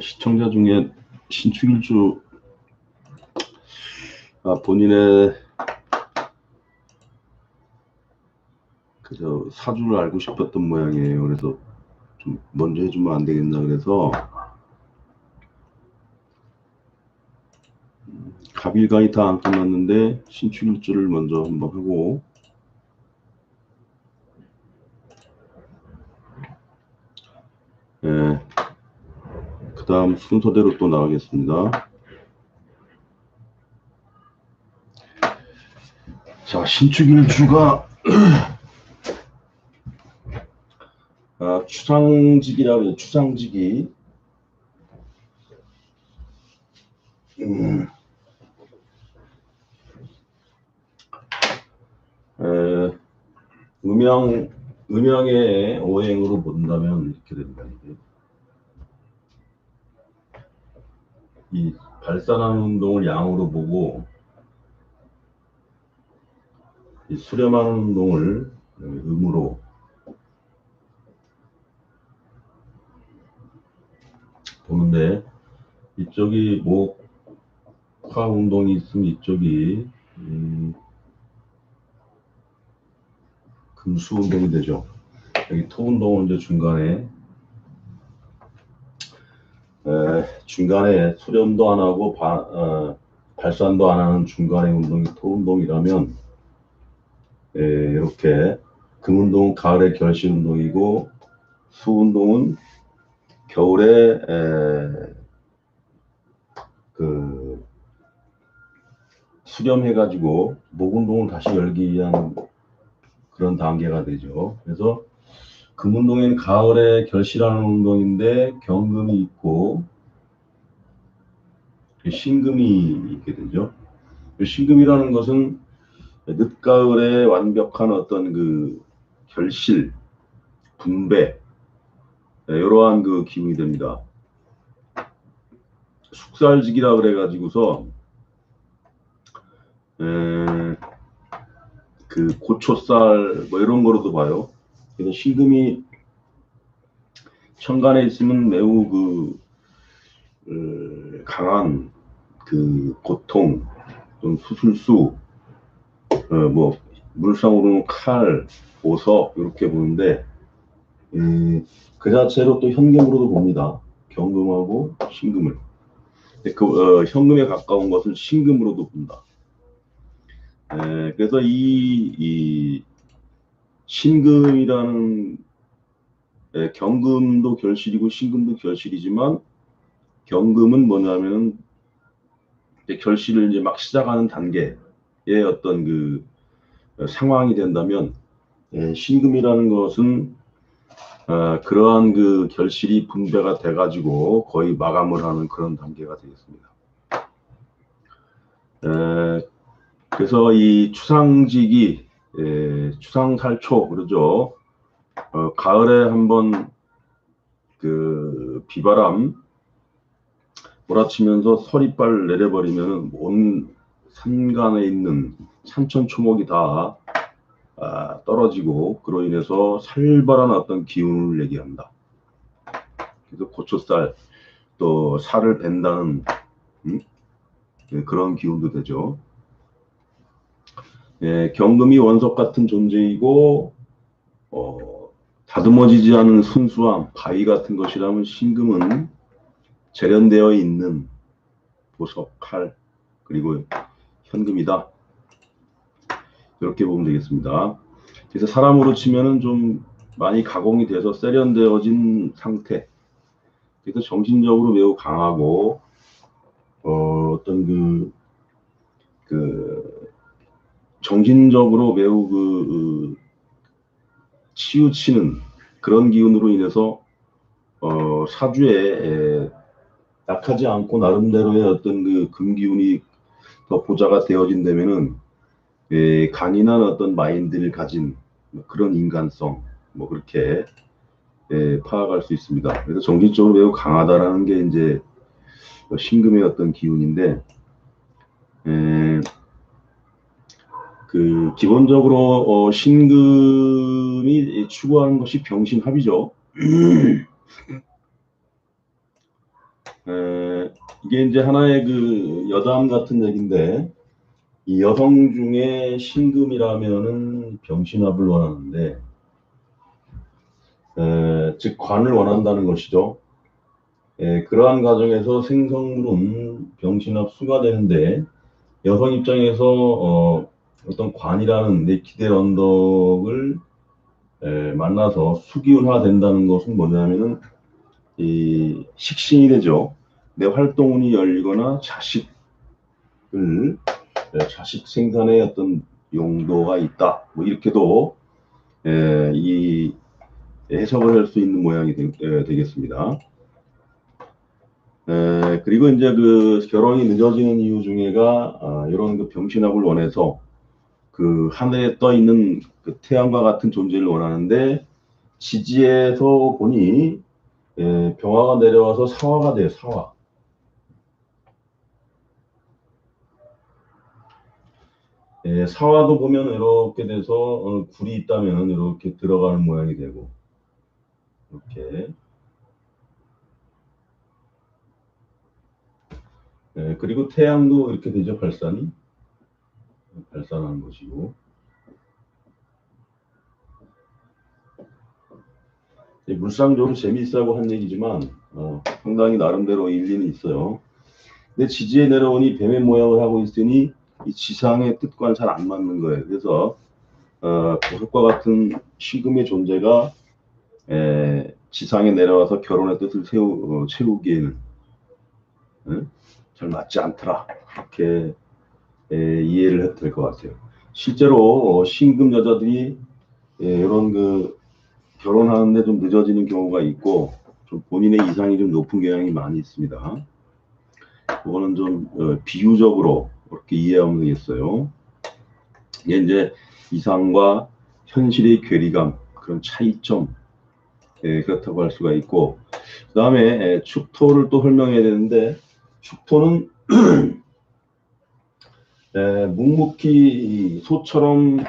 시청자 중에 신축일주 본인의 그저 사주를 알고 싶었던 모양이에요. 그래서 좀 먼저 해주면 안 되겠나 그래서 갑일간이 다 안 끝났는데 신축일주를 먼저 한번 하고 그 다음 순서대로 또 나가겠습니다. 자, 신축일주가 추상직이라고 해요. 추상직이 음양의 오행으로 본다면 이렇게 된다. 이 발산하는 운동을 양으로 보고 이 수렴하는 운동을 음으로 보는데 이쪽이 목화 운동이 있으면 이쪽이 금수 운동이 되죠. 여기 토 운동은 이제 중간에 수렴도 안 하고 발산도 안 하는 중간에 운동이 토 운동이라면 이렇게 금 운동은 가을에 결실 운동이고 수 운동은 겨울에 그 수렴해가지고 목 운동을 다시 열기 위한 그런 단계가 되죠. 그래서 금 운동에는 가을에 결실하는 운동인데 경금이 있고 신금이 있게 되죠. 신금이라는 것은 늦가을에 완벽한 어떤 그 결실, 분배 이러한 그 기운이 됩니다. 숙살직이라 그래가지고서 그 고초살 뭐 이런 거로도 봐요. 그래서 신금이 천간에 있으면 매우 강한 그 고통, 좀 수술수, 뭐 물상으로는 칼, 보석 이렇게 보는데 그 자체로 또 현금으로도 봅니다. 경금하고 신금을. 현금에 가까운 것을 신금으로도 본다. 그래서 이 신금이라는 경금도 결실이고 신금도 결실이지만 경금은 뭐냐면 결실을 이제 막 시작하는 단계의 어떤 그 상황이 된다면 신금이라는 것은 그러한 그 결실이 분배가 돼가지고 거의 마감을 하는 그런 단계가 되겠습니다. 그래서 이 추상직이 추상살초 그러죠. 가을에 한번 그 비바람 몰아치면서 서리빨 내려버리면 온 산간에 있는 산천초목이 다 떨어지고 그로 인해서 살벌한 어떤 기운을 얘기한다. 그래서 고초살 또 살을 벤다는 그런 기운도 되죠. 경금이 원석 같은 존재이고 다듬어지지 않은 순수함, 바위 같은 것이라면 신금은 재련되어 있는 보석, 칼, 그리고 현금이다. 이렇게 보면 되겠습니다. 그래서 사람으로 치면은 좀 많이 가공이 돼서 세련되어진 상태. 그래서 정신적으로 매우 강하고 어떤 정신적으로 매우 치우치는 그런 기운으로 인해서 사주에 약하지 않고 나름대로의 어떤 금기운이 더 보좌가 되어진다면은 강인한 어떤 마인드를 가진 그런 인간성 뭐 그렇게 파악할 수 있습니다. 그래서 정신적으로 매우 강하다라는 게 이제 신금의 어떤 기운인데 기본적으로 신금이 추구하는 것이 병신합이죠. 이게 이제 하나의 여담 같은 얘기인데 이 여성 중에 신금이라면은 병신합을 원하는데 즉 관을 원한다는 것이죠. 그러한 과정에서 생성물은 병신합 수가 되는데 여성 입장에서 어떤 관이라는 네키델 언덕을 만나서 수기운화 된다는 것은 뭐냐면은 이 식신이 되죠. 내 활동운이 열리거나 자식 생산의 어떤 용도가 있다. 뭐 이렇게도 이 해석을 할 수 있는 모양이 되겠습니다. 그리고 이제 결혼이 늦어지는 이유 중에가 이런 병신합을 원해서 하늘에 떠 있는 태양과 같은 존재를 원하는데 지지에서 보니 병화가 내려와서 사화가 돼요. 사화. 사화도 보면 이렇게 돼서 굴이 있다면 이렇게 들어가는 모양이 되고 이렇게 그리고 태양도 이렇게 되죠. 발산하는 것이고 물상적으로 재미있다고 한 얘기지만 상당히 나름대로 일리는 있어요. 근데 지지에 내려오니 뱀의 모양을 하고 있으니 이 지상의 뜻과는 잘 안 맞는 거예요. 그래서 보석과 같은 신금의 존재가 지상에 내려와서 결혼의 뜻을 채우기에는 잘 맞지 않더라. 이렇게 이해를 해도 될 것 같아요. 실제로 신금 여자들이 이런 결혼하는데 좀 늦어지는 경우가 있고 좀 본인의 이상이 좀 높은 경향이 많이 있습니다. 그거는 좀 비유적으로 그렇게 이해하면 되겠어요. 이게 이제 이상과 현실의 괴리감 그런 차이점 그렇다고 할 수가 있고 그 다음에 축토를 또 설명해야 되는데 축토는 묵묵히 소처럼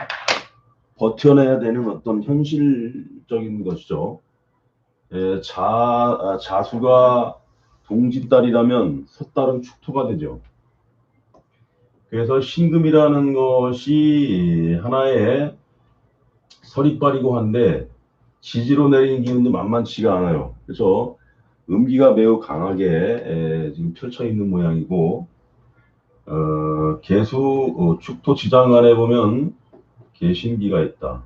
버텨내야 되는 어떤 현실적인 것이죠. 자수가 동짓달이라면 섣달은 축토가 되죠. 그래서 신금이라는 것이 하나의 서리빨이고 한데 지지로 내리는 기운도 만만치가 않아요. 그래서 음기가 매우 강하게 지금 펼쳐 있는 모양이고 개수 축토 지장간에 보면 개신기가 있다.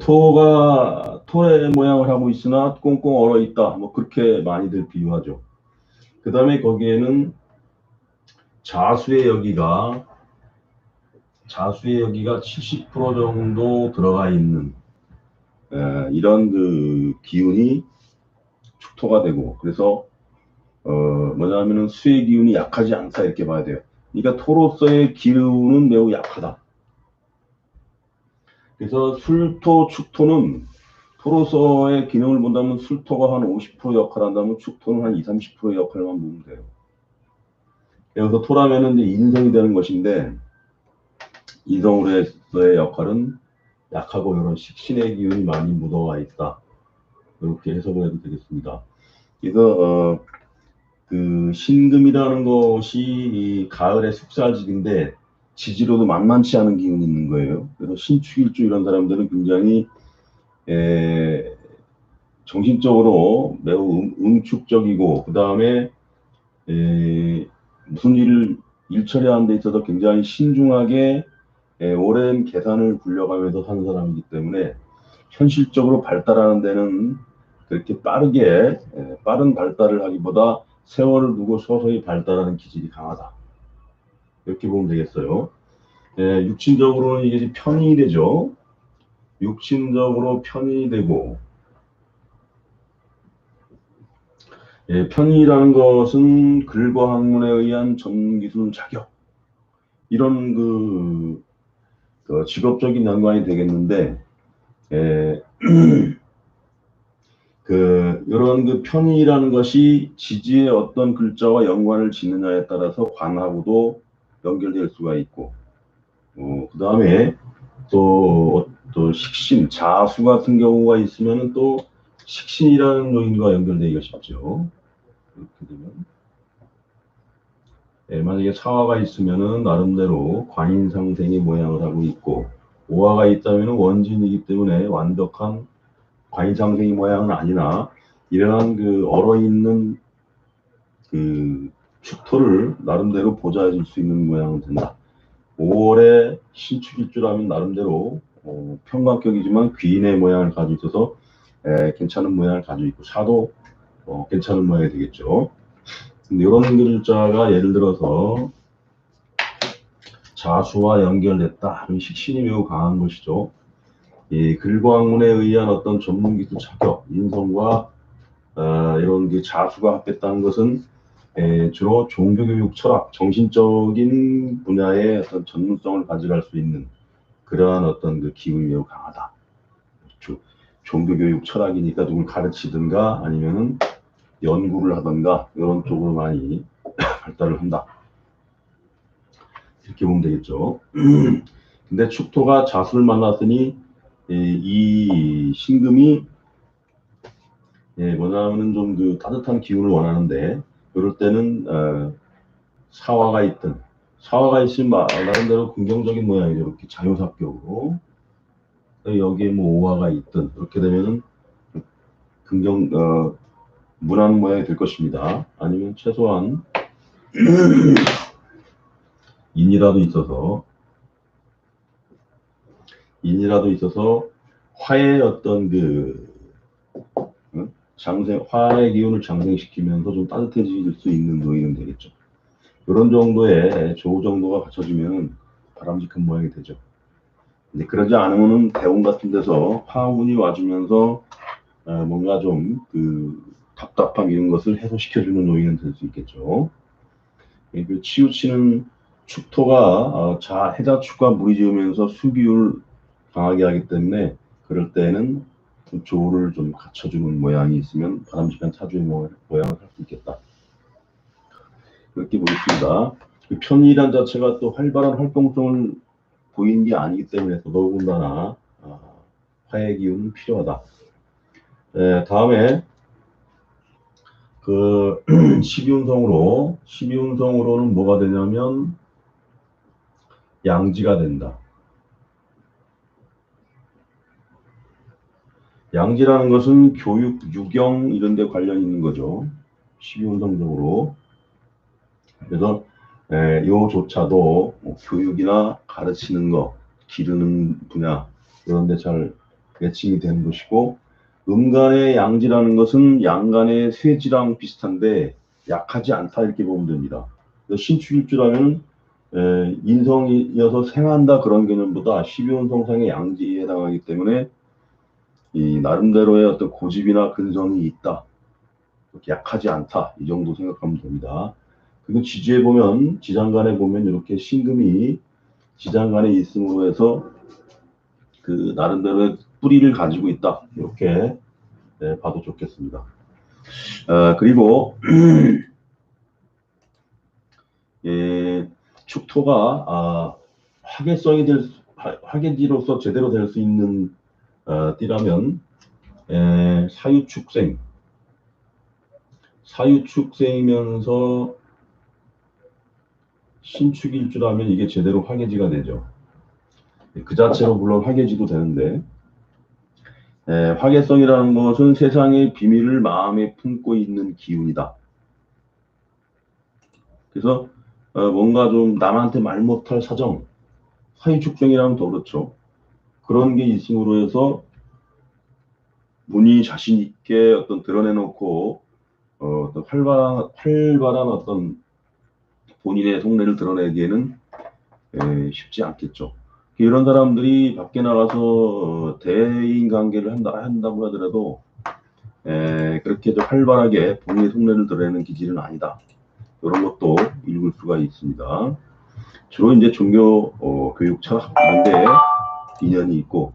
토가 토의 모양을 하고 있으나 꽁꽁 얼어 있다. 뭐 그렇게 많이들 비유하죠. 그 다음에 거기에는 자수의 여기가 70% 정도 들어가 있는 이런 기운이 축토가 되고 그래서 뭐냐면은 수의 기운이 약하지 않다 이렇게 봐야 돼요. 그러니까 토로서의 기운은 매우 약하다. 그래서 술토, 축토는 토로서의 기능을 본다면 술토가 한 50% 역할한다면 축토는 한 20, 30% 역할만 보면 돼요. 여기서 토라면은 이제 인성이 되는 것인데 인성으로서의 역할은 약하고 이런 식신의 기운이 많이 묻어와 있다. 이렇게 해석을 해도 되겠습니다. 그래서 신금이라는 것이 이 가을의 숙살직인데 지지로도 만만치 않은 기운이 있는 거예요. 그래서 신축일주 이런 사람들은 굉장히 정신적으로 매우 응축적이고 그 다음에 무슨 일을 일처리하는 데 있어서 굉장히 신중하게 오랜 계산을 굴려가면서 사는 사람이기 때문에 현실적으로 발달하는 데는 그렇게 빠르게 빠른 발달을 하기보다 세월을 두고 서서히 발달하는 기질이 강하다. 이렇게 보면 되겠어요. 육신적으로는 이게 편이 되죠. 육신적으로 편이 되고, 편이라는 것은 글과 학문에 의한 전기술 자격, 이런 그 직업적인 연관이 되겠는데, 이런 그 편의라는 것이 지지의 어떤 글자와 연관을 짓느냐에 따라서 관하고도 연결될 수가 있고, 그 다음에 또 식신, 자수 같은 경우가 있으면 또 식신이라는 요인과 연결되기가 쉽죠. 그렇게 되면. 만약에 사화가 있으면은 나름대로 관인상생의 모양을 하고 있고, 오화가 있다면 원진이기 때문에 완벽한 관인상생의 모양은 아니나, 이러한 그 얼어있는 그 축토를 나름대로 보좌해줄 수 있는 모양은 된다. 5월에 신축일주라면 나름대로 평광격이지만 귀인의 모양을 가지고 있어서 괜찮은 모양을 가지고 있고, 사도 괜찮은 모양이 되겠죠. 근데 이런 글자가 예를 들어서 자수와 연결됐다. 식신이 매우 강한 것이죠. 이 글과학문에 의한 어떤 전문기술 자격, 인성과 이런 그 자수가 합했다는 것은 주로 종교교육, 철학, 정신적인 분야의 어떤 전문성을 가져갈 수 있는 그러한 어떤 그 기운이 매우 강하다. 종교교육, 철학이니까 누굴 가르치든가 아니면은 연구를 하든가 이런 쪽으로 많이 발달을 한다. 이렇게 보면 되겠죠. 근데 축토가 자수를 만났으니 이 신금이 뭐냐면은 좀 그 따뜻한 기운을 원하는데, 이럴 때는 사화가 있으면 나름대로 긍정적인 모양이죠. 이렇게 자유삽격으로. 여기에 뭐 오화가 있든 이렇게 되면은 무난 모양이 될 것입니다. 아니면 최소한 인이라도 있어서 화의 어떤 화의 기운을 장생시키면서 좀 따뜻해질 수 있는 노인은 되겠죠. 이런 정도의 조우 정도가 갖춰지면 바람직한 모양이 되죠. 근데 그러지 않으면은 대원 같은 데서 화운이 와주면서 뭔가 좀 답답함 이런 것을 해소시켜주는 노인은 될 수 있겠죠. 그 치우치는 축토가 해자축과 물이 지으면서 수기운을 강하게 하기 때문에 그럴 때는 조우를 좀 갖춰주는 모양이 있으면 바람직한 사주의 모양을 할 수 있겠다. 그렇게 보겠습니다. 그 편의란 자체가 또 활발한 활동성을 보이는 게 아니기 때문에 더더군다나 화의 기운은 필요하다. 다음에 그 12운성으로는 뭐가 되냐면 양지가 된다. 양지라는 것은 교육, 유경 이런 데 관련 있는 거죠. 12운성적으로. 그래서 요조차도 교육이나 가르치는 거, 기르는 분야 이런 데 잘 매칭이 되는 것이고, 음간의 양지라는 것은 양간의 쇠지랑 비슷한데 약하지 않다 이렇게 보면 됩니다. 신축일주라면 인성이어서 생한다 그런 개념보다 12운성상의 양지에 해당하기 때문에 이 나름대로의 어떤 고집이나 근성이 있다. 이렇게 약하지 않다. 이 정도 생각하면 됩니다. 그리고 지장간에 보면 이렇게 신금이 지장간에 있음으로 해서 그 나름대로의 뿌리를 가지고 있다. 이렇게 봐도 좋겠습니다. 그리고 축토가 화계지로서 제대로 될 수 있는 띠라면 사유축생이면서 신축일주라면 이게 제대로 화계지가 되죠. 그 자체로 물론 화계지도 되는데, 화계성이라는 것은 세상의 비밀을 마음에 품고 있는 기운이다. 그래서 뭔가 좀 남한테 말 못할 사정, 사회축적이라면 더 그렇죠. 그런 게 있음으로 해서 본인이 자신 있게 어떤 드러내놓고 어떤 활발한 어떤 본인의 속내를 드러내기에는 쉽지 않겠죠. 이런 사람들이 밖에 나가서 대인 관계를 한다고 하더라도 그렇게 좀 활발하게 본인의 속내를 드러내는 기질은 아니다. 이런 것도 읽을 수가 있습니다. 주로 이제 종교, 교육, 철학 이런데 인연이 있고,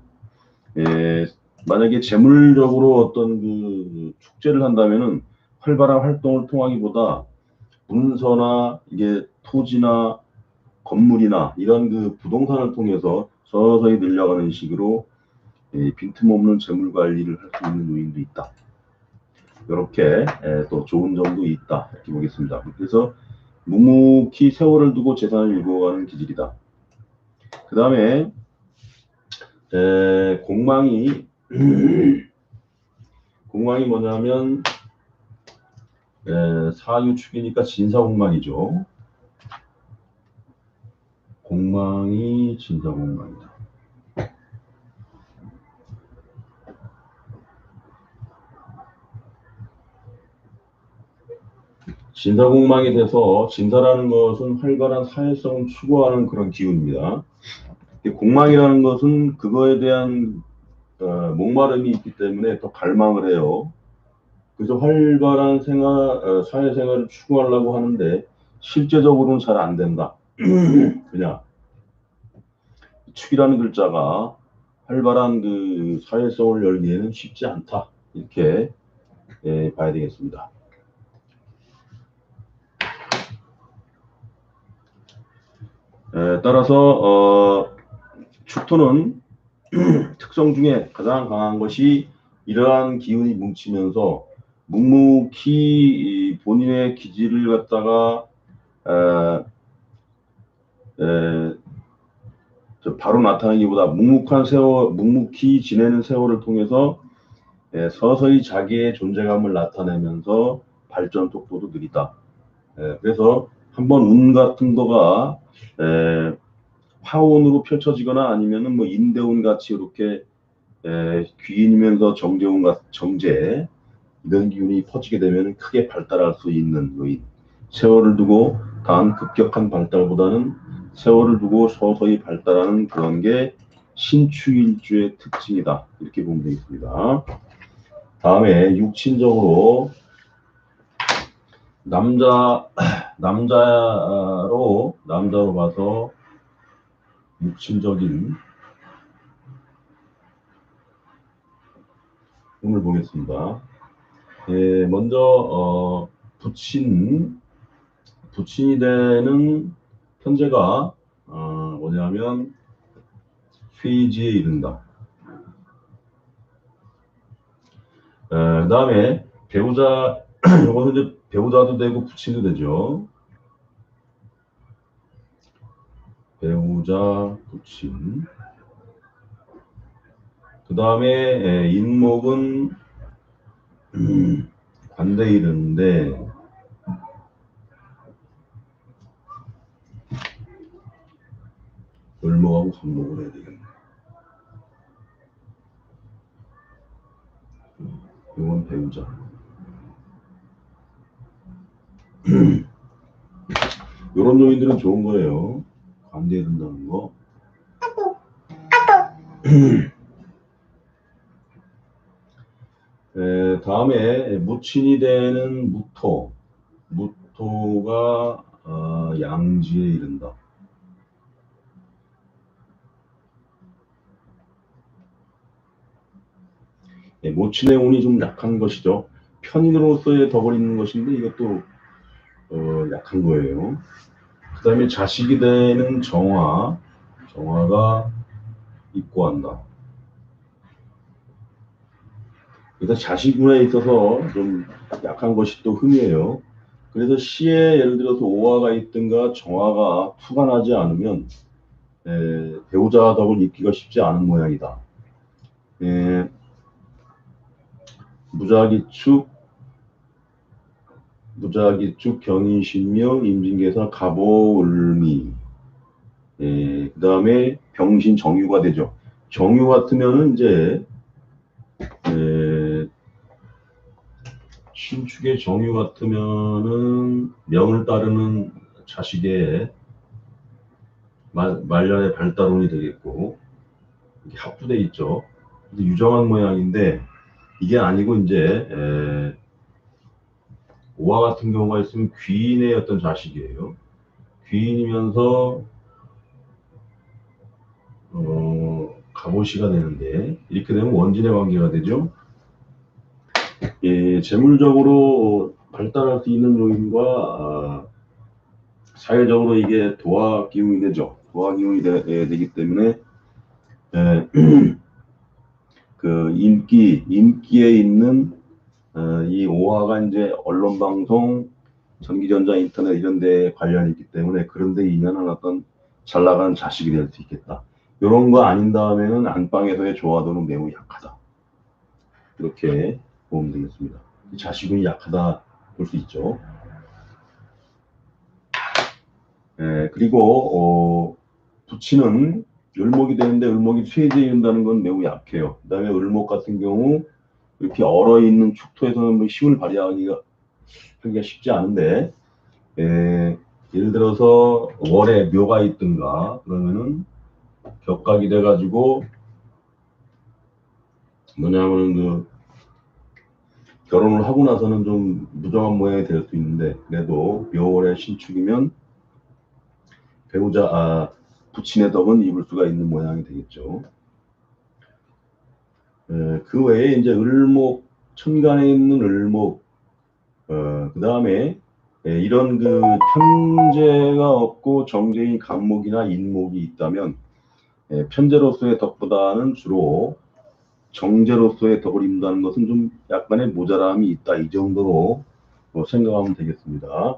만약에 재물적으로 어떤 그 축제를 한다면은 활발한 활동을 통하기보다 문서나 이게 토지나 건물이나 이런 그 부동산을 통해서 서서히 늘려가는 식으로 빈틈없는 재물 관리를 할 수 있는 요인도 있다. 이렇게 또 좋은 점도 있다. 이렇게 보겠습니다. 그래서 묵묵히 세월을 두고 재산을 읽어가는 기질이다. 그 다음에 공망이 공망이 뭐냐면 사유축이니까 진사공망이죠. 공망이 진사공망이다. 진사공망이 돼서 진사라는 것은 활발한 사회성을 추구하는 그런 기운입니다. 공망이라는 것은 그거에 대한 목마름이 있기 때문에 더 갈망을 해요. 그래서 활발한 사회생활을 추구하려고 하는데 실제적으로는 잘 안 된다. 그냥 축이라는 글자가 활발한 그 사회성을 열기에는 쉽지 않다. 이렇게 봐야 되겠습니다. 따라서 축토는 특성 중에 가장 강한 것이 이러한 기운이 뭉치면서 묵묵히 본인의 기질을 갖다가 바로 나타나기보다 묵묵히 지내는 세월을 통해서 서서히 자기의 존재감을 나타내면서 발전 속도도 느리다. 그래서 한번 운 같은 거가 화운으로 펼쳐지거나 아니면은 뭐 인대운 같이 이렇게 귀인이면서 정제 이런 기운이 퍼지게 되면 크게 발달할 수 있는 요인. 세월을 두고 단 급격한 발달보다는 세월을 두고 서서히 발달하는 그런 게 신축일주의 특징이다. 이렇게 보면 되겠습니다. 다음에 육친적으로 남자로 봐서 육친적인 운을 보겠습니다. 먼저 부친이 되는 현재가 뭐냐면 쇠지에 이른다. 그 다음에 배우자 이거는 이제 배우자도 되고 부친도 되죠. 배우자 부친. 그 다음에 인목은 관대에 이르는데 을목하고 간목을 해야 되겠네. 이건 배우자. 이런 요인들은 좋은 거예요. 관대에 든다는 거. 다음에 무친이 되는 무토. 무토가 양지에 이른다. 모친의 운이 좀 약한 것이죠. 편인으로서의 덕을 잇는 것인데 이것도 약한 거예요. 그 다음에 자식이 되는 정화가 입고한다. 그래서 자식운에 있어서 좀 약한 것이 또 흠이에요. 그래서 시에 예를 들어서 오화가 있든가 정화가 투가 나지 않으면 배우자 덕을 잇기가 쉽지 않은 모양이다. 무자기축 무자기축, 경인신묘, 임진계사, 갑오을미. 그 다음에 병신 정유가 되죠. 정유 같으면은 이제 신축의 정유 같으면은 명을 따르는 자식의 말년의 발달운이 되겠고, 이게 합부돼 있죠. 유정한 모양인데 이게 아니고 이제 오화 같은 경우가 있으면 귀인의 어떤 자식이에요. 귀인이면서 갑오시가 되는데 이렇게 되면 원진의 관계가 되죠. 재물적으로 발달할 수 있는 요인과 사회적으로 이게 도화 기운이 되죠. 도화 기운이 되기 때문에 그 인기에 있는 이 오화가 이제 언론 방송, 전기전자, 인터넷 이런 데 관련이 있기 때문에 그런 데 있는 어떤 잘 나가는 자식이 될 수 있겠다. 이런 거 아닌 다음에는 안방에서의 조화도는 매우 약하다. 이렇게 보면 되겠습니다. 자식운이 약하다 볼 수 있죠. 그리고 부치는 을목이 되는데 을목이 쇠제에 이른다는 건 매우 약해요. 그 다음에 을목 같은 경우 이렇게 얼어있는 축토에서는 뭐 힘을 발휘하기가 쉽지 않은데 예를 들어서 월에 묘가 있든가 그러면은 격각이 돼가지고 뭐냐면은 그 결혼을 하고 나서는 좀 무정한 모양이 될 수 있는데 그래도 묘월의 신축이면 배우자 부친의 덕은 입을 수가 있는 모양이 되겠죠. 그 외에 이제 을목 천간에 있는 을목 그 다음에 이런 그 편제가 없고 정제인 간목이나 인목이 있다면 편제로서의 덕보다는 주로 정제로서의 덕을 입는다는 것은 좀 약간의 모자람이 있다 이 정도로 생각하면 되겠습니다.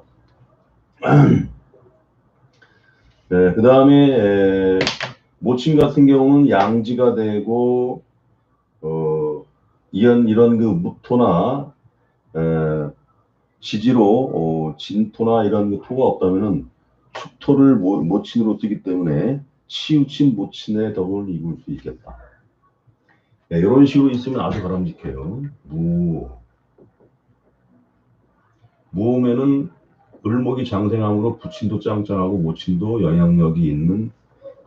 그 다음에 모친 같은 경우는 양지가 되고 이런 그 무토나 지지로 진토나 이런 그 토가 없다면은 축토를 모친으로 쓰기 때문에 치우친 모친의 덕을 입을 수 있겠다. 이런 식으로 있으면 아주 바람직해요. 무음에는 을목이 장생함으로 부친도 짱짱하고 모친도 영향력이 있는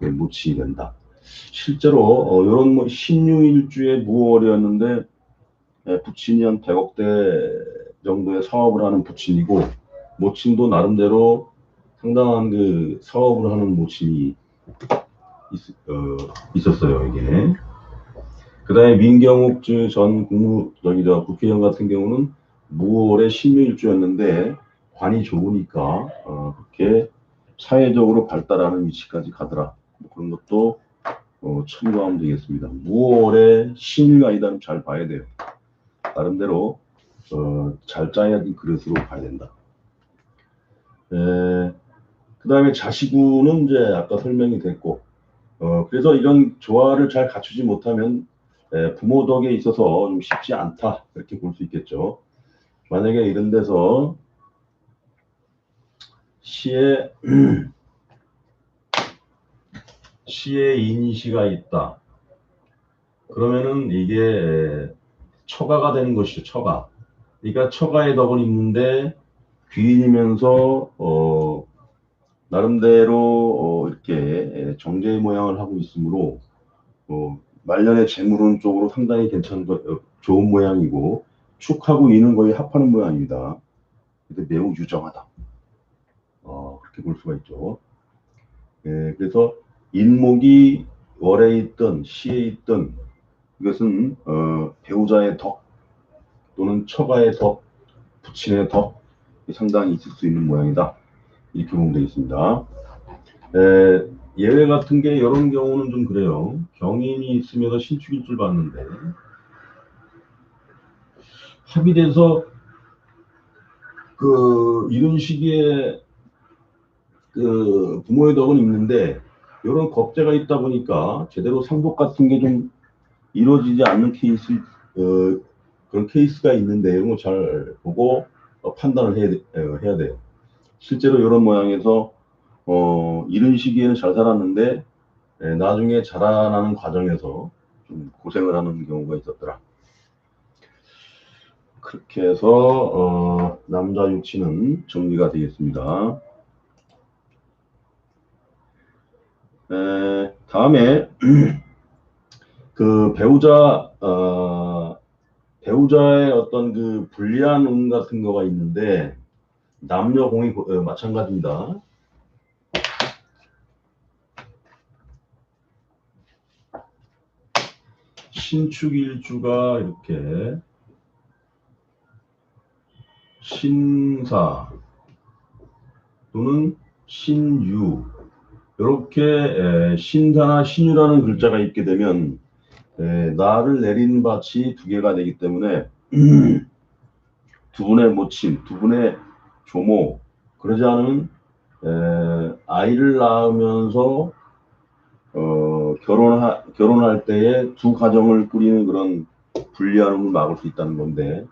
모친이 된다. 실제로 이런 뭐 신유일주의 무월이었는데 부친이 한 100억대 정도의 사업을 하는 부친이고 모친도 나름대로 상당한 그 사업을 하는 모친이 있었어요 이게. 그 다음에 민경욱 전 국회의원 같은 경우는 무월의 신유일주였는데 관이 좋으니까 그렇게 사회적으로 발달하는 위치까지 가더라. 그런 것도 참고하면 되겠습니다. 무월의 신유가 잘 봐야 돼요. 나름대로 잘 짜야 될 그릇으로 봐야 된다. 그 다음에 자시구는 이제 아까 설명이 됐고 그래서 이런 조화를 잘 갖추지 못하면 부모 덕에 있어서 좀 쉽지 않다 이렇게 볼 수 있겠죠. 만약에 이런 데서 시에 인시가 있다. 그러면은 이게 처가가 되는 것이죠. 처가. 그러니까 처가의 덕을 입는데 귀인이면서 나름대로 이렇게 정제의 모양을 하고 있으므로 말년의 재물운 쪽으로 상당히 좋은 모양이고 축하고 인은 거의 합하는 모양입니다. 그래서 매우 유정하다. 그렇게 볼 수가 있죠. 그래서 인목이 월에 있든 시에 있든 이것은 배우자의 덕 또는 처가의 덕, 부친의 덕 상당히 있을 수 있는 모양이다. 이렇게 보면 되겠습니다. 예외 같은 게 이런 경우는 좀 그래요. 경인이 있으면서 신축일 줄 봤는데 합이 돼서 이런 시기에 부모의 덕은 있는데 이런 겁재가 있다 보니까 제대로 상속 같은 게 좀 이루어지지 않는 케이스 그런 케이스가 있는데 이런 거 잘 보고 판단을 해야 돼요. 실제로 이런 모양에서 이런 시기에는 잘 살았는데 나중에 자라나는 과정에서 좀 고생을 하는 경우가 있었더라. 그렇게 해서 남자 육치는 정리가 되겠습니다. 다음에 그 배우자의 어떤 그 불리한 운 같은 거가 있는데 남녀 공이 마찬가지입니다. 신축일주가 이렇게 신사 또는 신유 이렇게 신사나 신유라는 글자가 있게 되면 나를 내린 밭이 두 개가 되기 때문에 두 분의 모친, 두 분의 조모 그러지 않으면 아이를 낳으면서 결혼할 때에 두 가정을 꾸리는 그런 불리함을 막을 수 있다는 건데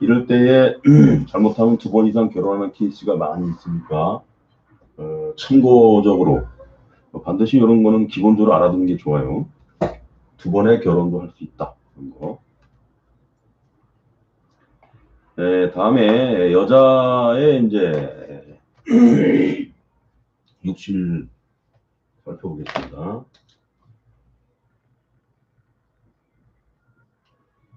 이럴 때에 잘못하면 두 번 이상 결혼하는 케이스가 많이 있으니까 참고적으로 반드시 이런 거는 기본적으로 알아두는 게 좋아요. 두 번의 결혼도 할 수 있다. 그런 거. 다음에 여자의 이제 육실 살펴보겠습니다.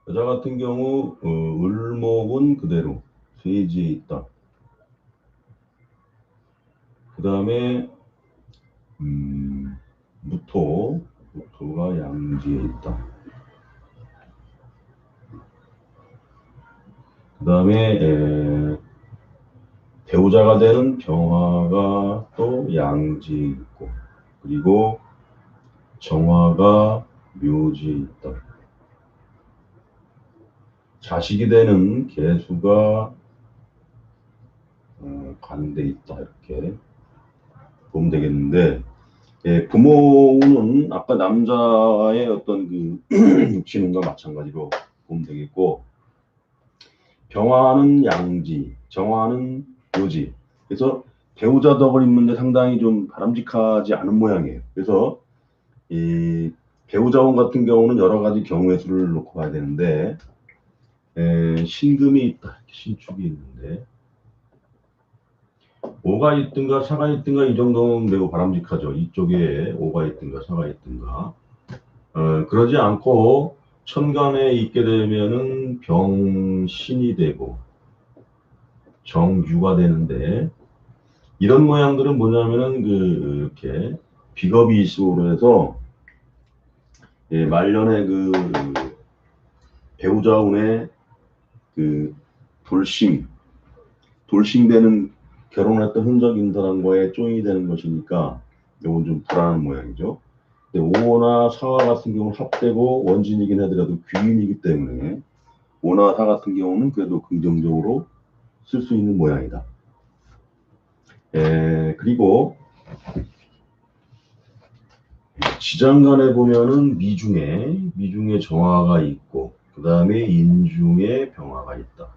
여자 같은 경우 을목은 그대로 세지에 있다. 그 다음에 무토가 양지에 있다. 그 다음에 배우자가 되는 병화가 또 양지에 있고 그리고 정화가 묘지에 있다. 자식이 되는 계수가 관대에 있다. 이렇게 보면 되겠는데 부모는 아까 남자의 어떤 그 육신운과 마찬가지로 보면 되겠고 병화는 양지, 정화는 묘지. 그래서 배우자 덕을 입는데 상당히 좀 바람직하지 않은 모양이에요. 그래서 이 배우자원 같은 경우는 여러 가지 경우의 수를 놓고 봐야 되는데 신금이 있다. 신축이 있는데 오가 있든가 사가 있든가 이 정도는 매우 바람직하죠. 이쪽에 오가 있든가 사가 있든가 그러지 않고 천간에 있게 되면은 병신이 되고 정유가 되는데 이런 모양들은 뭐냐면은 이렇게 비겁이 있음으로 해서 말년에 배우자운의 그 돌싱되는 결혼했던 흔적이 있는 사람과의 쫑이 되는 것이니까 이건 좀 불안한 모양이죠. 오나 사화 같은 경우는 합되고 원진이긴 하더라도 귀인이기 때문에 오나 사 같은 경우는 그래도 긍정적으로 쓸 수 있는 모양이다. 그리고 지장간에 보면은 미중에 정화가 있고 그 다음에 인중에 병화가 있다.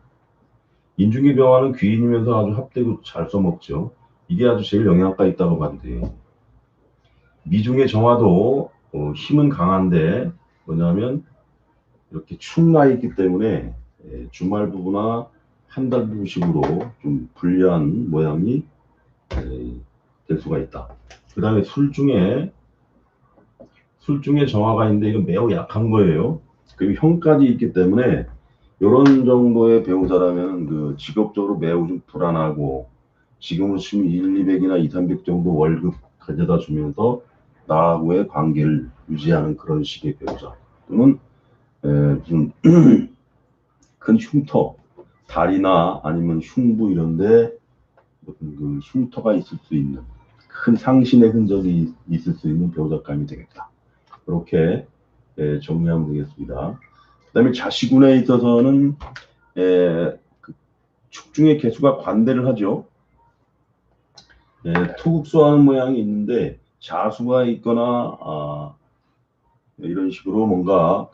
인중의 병화는 귀인이면서 아주 합되고 잘 써먹죠. 이게 아주 제일 영양가 있다고 봐도 돼요. 미중의 정화도 힘은 강한데 뭐냐면 이렇게 축 나 있기 때문에 주말 부부나 한 달 부부식으로 좀 불리한 모양이 될 수가 있다. 그 다음에 술 중에 정화가 있는데 이건 매우 약한 거예요. 그리고 형까지 있기 때문에 이런 정도의 배우자라면 직업적으로 매우 좀 불안하고 지금은 치면 1, 200이나 2, 300 정도 월급 가져다 주면서 나하고의 관계를 유지하는 그런 식의 배우자 또는 무슨 큰 흉터 다리나 아니면 흉부 이런데 무슨 흉터가 있을 수 있는 큰 상신의 흔적이 있을 수 있는 배우자감이 되겠다. 이렇게 정리하면 되겠습니다. 그 다음에 자식운에 있어서는 축중의 개수가 관대를 하죠. 토국수하는 모양이 있는데 자수가 있거나 이런 식으로 뭔가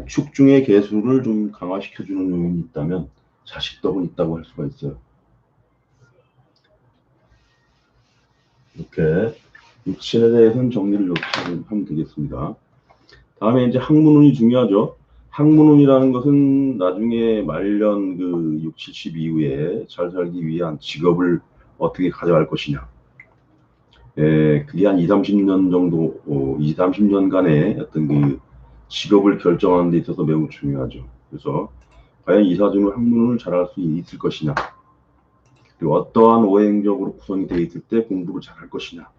축 중의 개수를 좀 강화시켜주는 요인이 있다면 자식덕은 있다고 할 수가 있어요. 이렇게 육신에 대해서는 정리를 이렇게 하면 되겠습니다. 다음에 이제 학문운이 중요하죠. 학문운이라는 것은 나중에 말년 그 6, 70 이후에 잘 살기 위한 직업을 어떻게 가져갈 것이냐. 그게 한 2, 30년 정도, 2, 30년간의 어떤 그 직업을 결정하는 데 있어서 매우 중요하죠. 그래서 과연 이사주는 학문을 잘할 수 있을 것이냐. 그리고 어떠한 오행적으로 구성이 되어 있을 때 공부를 잘할 것이냐.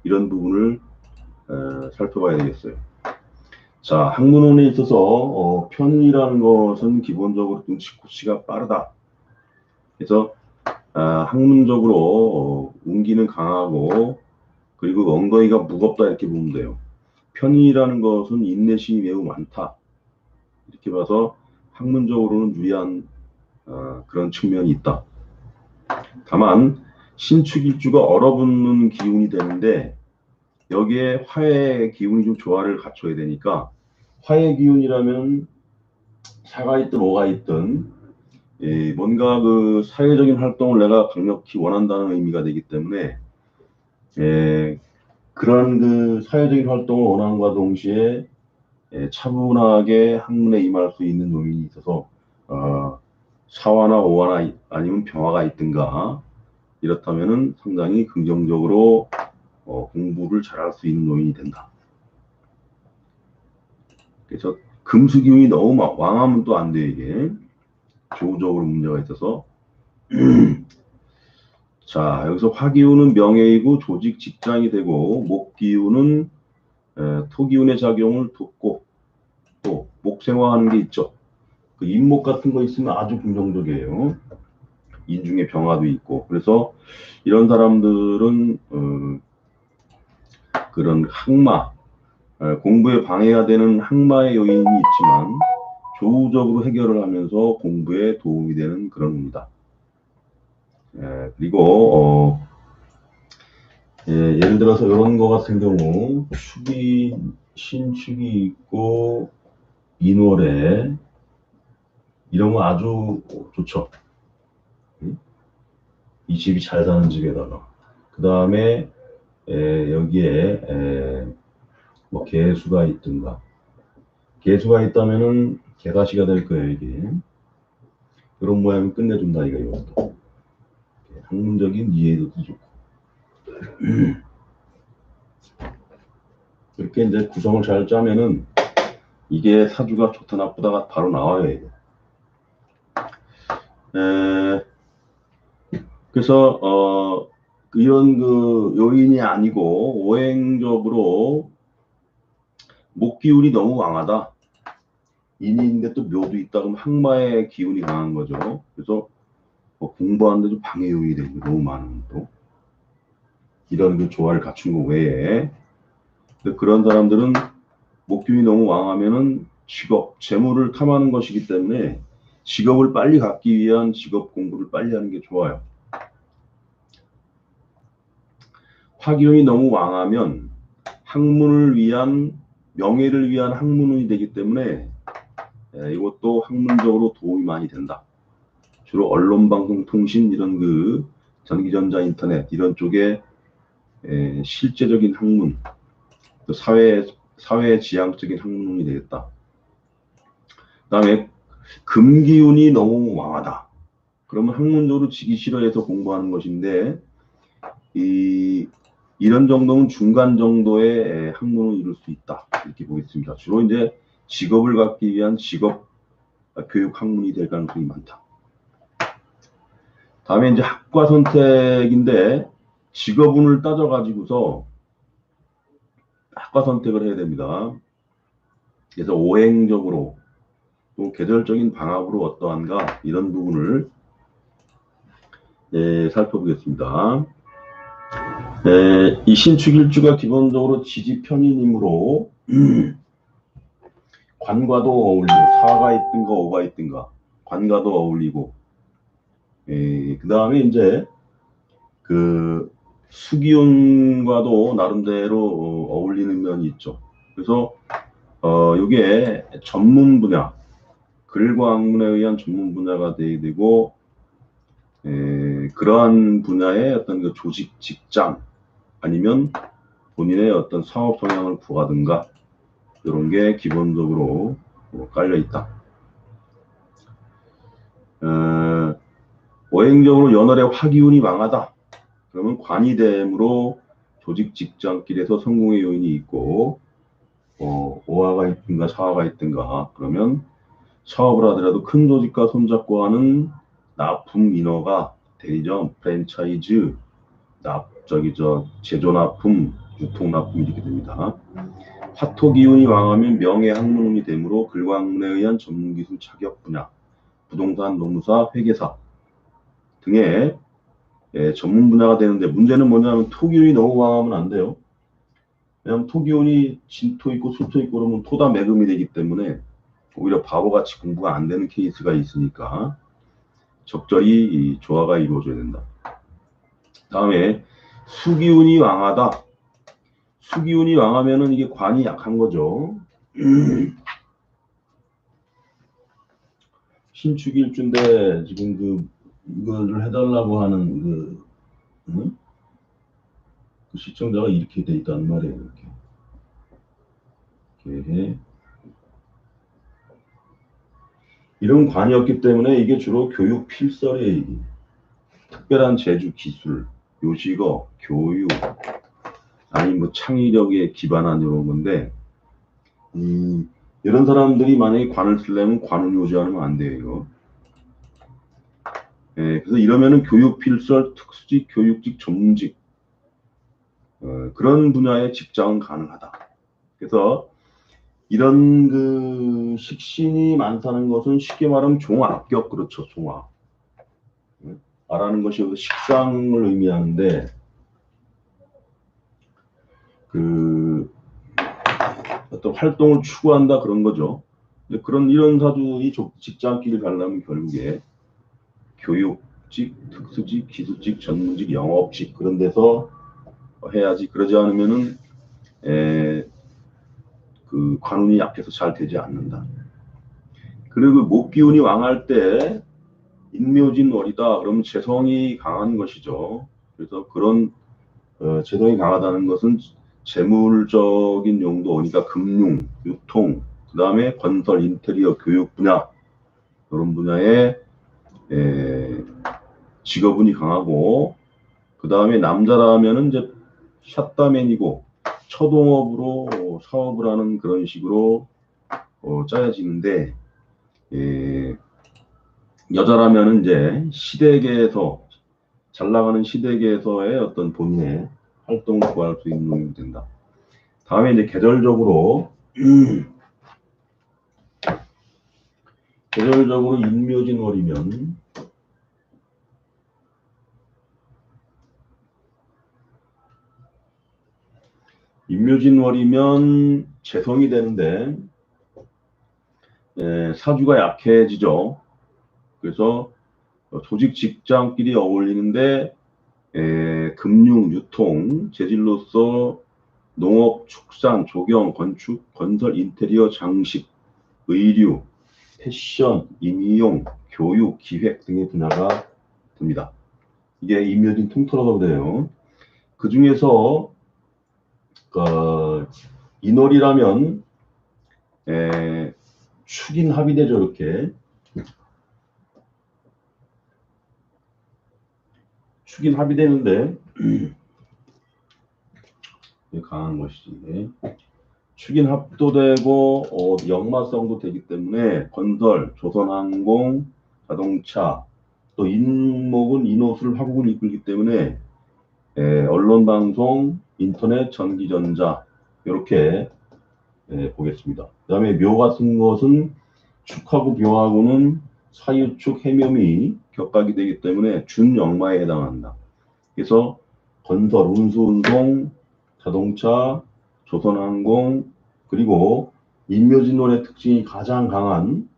이런 부분을 살펴봐야 되겠어요. 자, 학문운에 있어서 편이라는 것은 기본적으로 눈치코치가 빠르다. 그래서 학문적으로 운기는 강하고 그리고 엉덩이가 무겁다 이렇게 보면 돼요. 편이라는 것은 인내심이 매우 많다. 이렇게 봐서 학문적으로는 유리한 그런 측면이 있다. 다만 신축일주가 얼어붙는 기운이 되는데 여기에 화의 기운이 좀 조화를 갖춰야 되니까 화의 기운이라면 사가 있든 오가 있든 뭔가 그 사회적인 활동을 내가 강력히 원한다는 의미가 되기 때문에 그런 그 사회적인 활동을 원함과 동시에 차분하게 학문에 임할 수 있는 요인이 있어서 사화나 오화나 아니면 병화가 있든가 이렇다면은 상당히 긍정적으로 공부를 잘할 수 있는 요인이 된다. 그래서 금수기운이 너무 왕하면 또 안 돼 이게 조우적으로 문제가 있어서 자 여기서 화기운은 명예이고 조직 직장이 되고 목기운은 토기운의 작용을 돕고 또 목생화하는 게 있죠. 그 인목 같은 거 있으면 아주 긍정적이에요. 인중에 병화도 있고 그래서 이런 사람들은 그런 항마 공부에 방해가 되는 항마의 요인이 있지만 조우적으로 해결을 하면서 공부에 도움이 되는 그런 운이다. 그리고 예를 들어서 이런 거 같은 경우 축이 신축이 있고 인월에 이런 거 아주 좋죠. 이 집이 잘 사는 집에다가 그 다음에 여기에 뭐 개수가 있든가 개수가 있다면은 개다시가 될 거예요 이게. 이런 모양이 끝내준다 이거 이것도. 학문적인 이해도도 좋고. 이렇게 이제 구성을 잘 짜면은 이게 사주가 좋다 나쁘다가 바로 나와요 이게. 그래서 이런 그 요인이 아니고 오행적으로 목 기운이 너무 강하다. 인인인데 또 묘도 있다 그러면 항마의 기운이 강한 거죠. 그래서 공부하는데 좀 방해 요인이 되고 너무 많은 또 이런 그 조화를 갖춘 거 외에 그런 사람들은 목균이 너무 왕하면은 직업, 재물을 탐하는 것이기 때문에 직업을 빨리 갖기 위한 직업 공부를 빨리 하는 게 좋아요. 화기운이 너무 왕하면 학문을 위한 명예를 위한 학문운이 되기 때문에 이것도 학문적으로 도움이 많이 된다. 주로 언론, 방송, 통신 이런 그 전기전자, 인터넷 이런 쪽에 실제적인 학문, 또 사회 지향적인 학문이 되겠다. 그다음에 금기운이 너무 왕하다. 그러면 학문적으로 지기 싫어해서 공부하는 것인데 이런 정도는 중간 정도의 학문을 이룰 수 있다. 이렇게 보겠습니다. 주로 이제 직업을 갖기 위한 직업 교육 학문이 될 가능성이 많다. 다음에 이제 학과 선택인데 직업운을 따져가지고서 학과 선택을 해야 됩니다. 그래서 오행적으로 또 계절적인 방학으로 어떠한가 이런 부분을 살펴보겠습니다. 이 신축일주가 기본적으로 지지편인이므로 관과도 어울리고 사가 있든가 오가 있든가 관과도 어울리고 그 다음에 이제 그 수기운과도 나름대로 어울리는 면이 있죠. 그래서 이게 전문 분야, 글과 학문에 의한 전문 분야가 돼야 되고, 그러한 분야의 어떤 그 조직, 직장, 아니면 본인의 어떤 사업 성향을 구하든가, 이런 게 기본적으로 깔려 있다. 오행적으로 연월의 화기운이 망하다. 그러면 관이됨으로 조직 직장길에서 성공의 요인이 있고, 오화가 있든가 사화가 있든가, 그러면 사업을 하더라도 큰 조직과 손잡고 하는 납품 인허가, 대리점, 프랜차이즈, 제조 납품, 유통 납품 이렇게 됩니다. 화토 기운이 망하면 명예 학문운이 되므로 글과 학문에 의한 전문기술 자격 분야, 부동산, 노무사, 회계사 등의 전문 분야가 되는데, 문제는 뭐냐면 토기운이 너무 망하면 안 돼요. 왜냐하면 토기운이 진토 있고 수토 있고 그러면 토다 매금이 되기 때문에 오히려 바보같이 공부가 안 되는 케이스가 있으니까 적절히 이 조화가 이루어져야 된다. 다음에 수기운이 왕하다. 수기운이 왕하면은 이게 관이 약한 거죠. 신축일주인데 지금 이거를 해달라고 하는 응? 그 시청자가 이렇게 돼 있단 말이에요. 이렇게 해. 이런 관이었기 때문에 이게 주로 교육 필설이에요. 특별한 재주 기술, 요식어, 교육, 아니 뭐 창의력에 기반한 이런 건데, 이런 사람들이 만약에 관을 쓰려면 관을 요지하면 안 돼요. 그래서 이러면은 교육 필설, 특수직, 교육직, 전문직 그런 분야의 직장은 가능하다. 그래서 이런 그 식신이 많다는 것은 쉽게 말하면 종합격, 그렇죠, 종합. 아라는 것이 여기 식상을 의미하는데, 그 어떤 활동을 추구한다 그런 거죠. 이런 사주의 직장길을 가려면 결국에 교육직, 특수직, 기술직, 전문직, 영업직 그런 데서 해야지. 그러지 않으면은 그 관운이 약해서 잘 되지 않는다. 그리고 목기운이 왕할 때 인묘진월이다. 그러면 재성이 강한 것이죠. 그래서 그런 재성이 강하다는 것은 재물적인 용도, 그러니까 금융, 유통, 그 다음에 건설, 인테리어, 교육 분야 이런 분야에 직업운이 강하고, 그 다음에 남자라면은 이제 샷다맨이고 초동업으로 사업을 하는 그런 식으로 짜여지는데, 여자라면은 이제 시댁에서 잘 나가는 시댁에서의 어떤 본인의 활동을 구할 수 있는 놈이 된다. 다음에 이제 계절적으로 인묘진월이면 재성이 되는데 사주가 약해지죠. 그래서 조직 직장끼리 어울리는데 금융, 유통, 재질로서 농업, 축산, 조경, 건축, 건설, 인테리어, 장식, 의류, 패션, 임용, 교육, 기획 등의 분야가 됩니다. 이게 임묘진 통틀어서 그래요. 그 중에서 인월이라면 축인 합의되죠. 이렇게 축인 합의되는데 강한 것이지. 축인 합도되고 역마성도 되기 때문에 건설, 조선항공, 자동차, 또 인목은 인호술, 화국을 이끌기 때문에 언론방송, 인터넷, 전기전자 이렇게 보겠습니다. 그 다음에 묘 같은 것은 축하고 묘하고는 사유축, 해묘미 격각이 되기 때문에 준역마에 해당한다. 그래서 건설, 운수운송, 자동차, 조선항공, 그리고 인묘진원의 특징이 가장 강한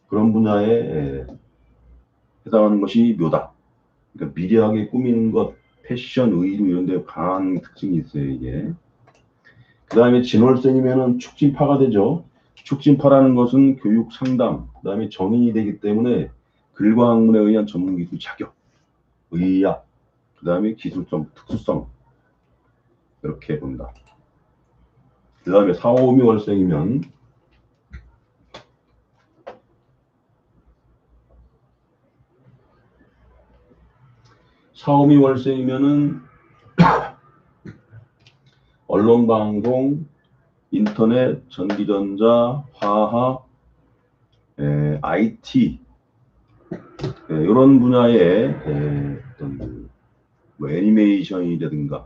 그런 분야에 해당하는 것이 묘다. 그러니까 미려하게 꾸미는 것, 패션, 의류 이런 데 강한 특징이 있어요, 이게. 그 다음에 진월생이면은 축진파가 되죠. 축진파라는 것은 교육 상담, 그 다음에 정인이 되기 때문에 글과 학문에 의한 전문기술 자격, 의학, 그 다음에 기술성, 특수성 이렇게 본다. 그 다음에 사오미월생이면 사오미월생이면은 언론방송, 인터넷, 전기전자, 화학, IT 이런 분야의 어떤 뭐 애니메이션이라든가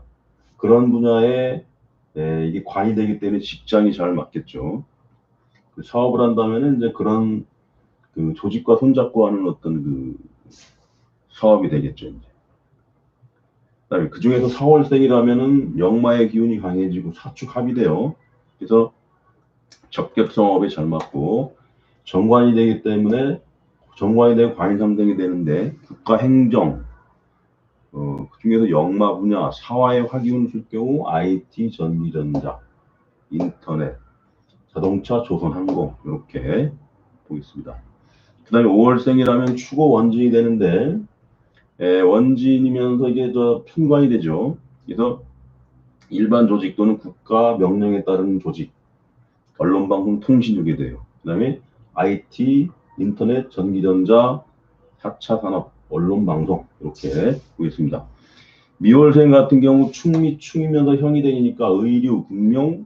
그런 분야에 이게 관이 되기 때문에 직장이 잘 맞겠죠. 그 사업을 한다면은 이제 그런 그 조직과 손잡고 하는 어떤 그 사업이 되겠죠. 이제. 그다음에 그 중에서 사월생이라면은 역마의 기운이 강해지고 사축합이 돼요. 그래서 적격성업에 잘 맞고 정관이 되기 때문에 정관이 되고 관이 3등이 되는데 국가행정 그 중에서 역마 분야 사화의 화기운을 쓸 경우 IT, 전기전자, 인터넷, 자동차, 조선항공 이렇게 보겠습니다. 그 다음에 5월생이라면 추고 원진이 되는데 원진이면서 이게 저 편관이 되죠. 그래서 일반 조직 또는 국가 명령에 따른 조직, 언론방송 통신 이게 돼요. 그 다음에 IT, 인터넷, 전기전자, 4차 산업, 언론방송 이렇게 보겠습니다. 미월생 같은 경우 충미 충이면서 형이 되니까 의류, 금융,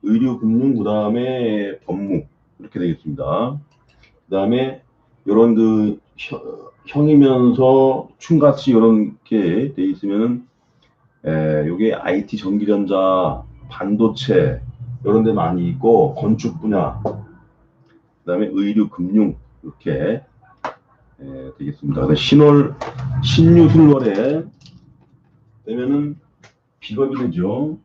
그 다음에 법무 이렇게 되겠습니다. 그 다음에 이런 그 형이면서 충같이 이렇게 돼 있으면은 요게 IT, 전기전자, 반도체 이런 데 많이 있고 건축 분야, 그 다음에 의류, 금융 이렇게 되겠습니다. 신유술월에 되면은 비겁이 되죠.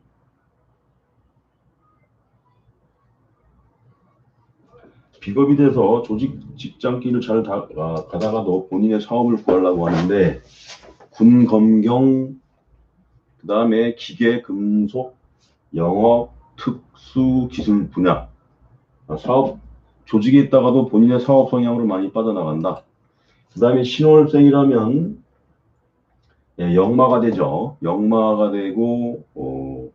비겁이 돼서 조직 직장길을 잘 가다가도 본인의 사업을 구하려고 하는데 군, 검경, 그 다음에 기계, 금속, 영업, 특수 기술 분야 사업 조직에 있다가도 본인의 사업 성향으로 많이 빠져나간다. 그 다음에 신월생이라면 역마가 되죠. 역마가 되고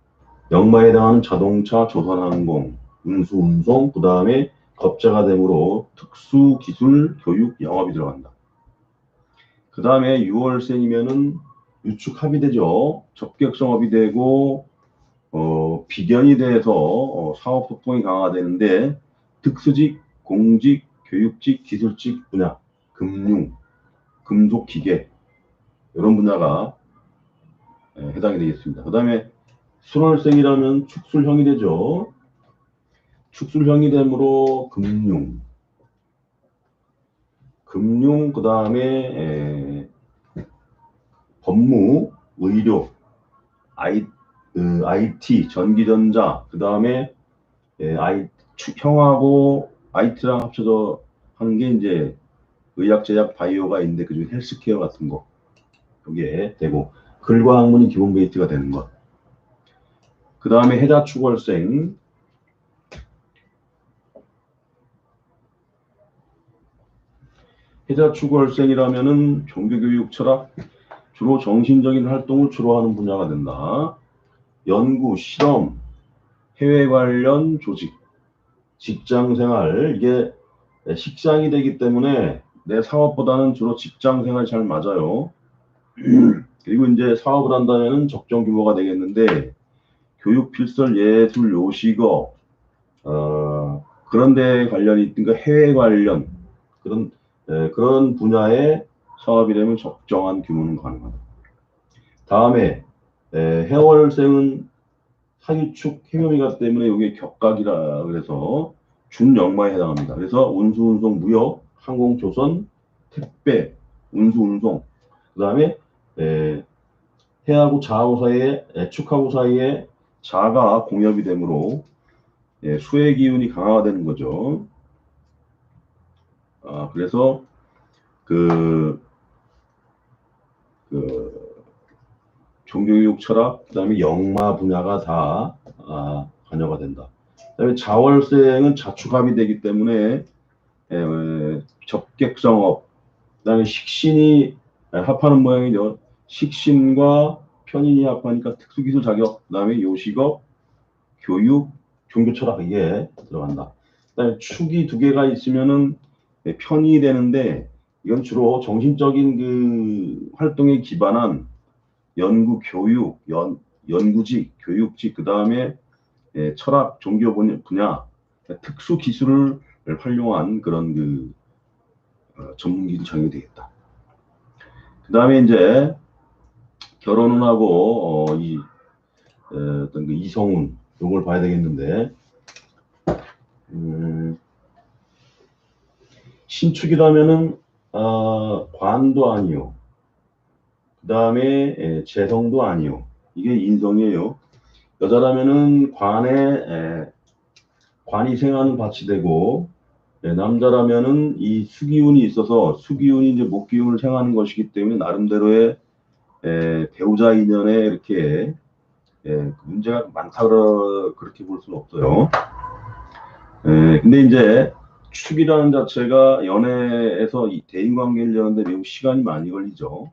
역마에 해당하는 자동차, 조선항공, 운수, 그 다음에 겁자가 되므로 특수 기술, 교육, 영업이 들어간다. 그 다음에 6월생이면은 유축합이 되죠. 적격성업이 되고 비견이 돼서 사업 소통이 강화되는데 특수직, 공직, 교육직, 기술직 분야, 금융, 금속, 기계 이런 분야가 해당이 되겠습니다. 그 다음에 순월생이라면 축술형이 되죠. 축술형이 되므로 금융 그 다음에 법무, 의료, IT, 전기전자 그 다음에 형하고 IT랑 합쳐서 한 게 이제 의학, 제약, 바이오가 있는데 그중에 헬스케어 같은 거 이게 되고 글과 학문이 기본 베이스가 되는 것. 그 다음에 해자축월생 해자축월생이라면은 종교교육 철학 주로 정신적인 활동을 주로 하는 분야가 된다. 연구, 실험, 해외 관련 조직, 직장생활 이게 식상이 되기 때문에 내 사업보다는 주로 직장생활이 잘 맞아요. 그리고 이제 사업을 한다면 적정 규모가 되겠는데 교육, 필설, 예술, 요식업 그런 데 관련이 있든가 해외 관련 그런 분야의 사업이라면 적정한 규모는 가능하다. 다음에 해월생은 사유축 해묘미가 때문에 이게 격각이라 그래서 준역마에 해당합니다. 그래서 운수운송, 무역, 항공조선, 택배, 운수운송 그 다음에 해하고 자하고 사이에 축하고 사이에 자가 공엽이 되므로 수의 기운이 강화가 되는 거죠. 그래서 그 종교교육 철학, 그 다음에 역마 분야가 다 관여가 된다. 그다음에 자월생은 자축합이 되기 때문에 접객성업, 그다음에 식신이 합하는 모양이죠. 식신과 편인이 합하니까 특수기술 자격, 그다음에 요식업, 교육, 종교철학 이게 들어간다. 그다음에 축이 두 개가 있으면은 편이 되는데 이건 주로 정신적인 그 활동에 기반한 연구, 교육, 연구직, 교육직, 그다음에 철학, 종교 분야, 특수 기술을 활용한 그런 그 전문 기술 정이 되겠다. 그다음에 이제 결혼을 하고 어떤 그 이성운 이걸 봐야 되겠는데 신축이라면은 관도 아니요. 그다음에 재성도 아니요. 이게 인성이에요. 여자라면은 관이 생하는 밭이 되고 남자라면은 이 수기운이 있어서 수기운이 이제 목기운을 생하는 것이기 때문에 나름대로의 배우자 인연에 이렇게 문제가 많다 그렇게 볼 수는 없어요. 근데 이제 축이라는 자체가 연애에서 이 대인관계를 여는데 매우 시간이 많이 걸리죠.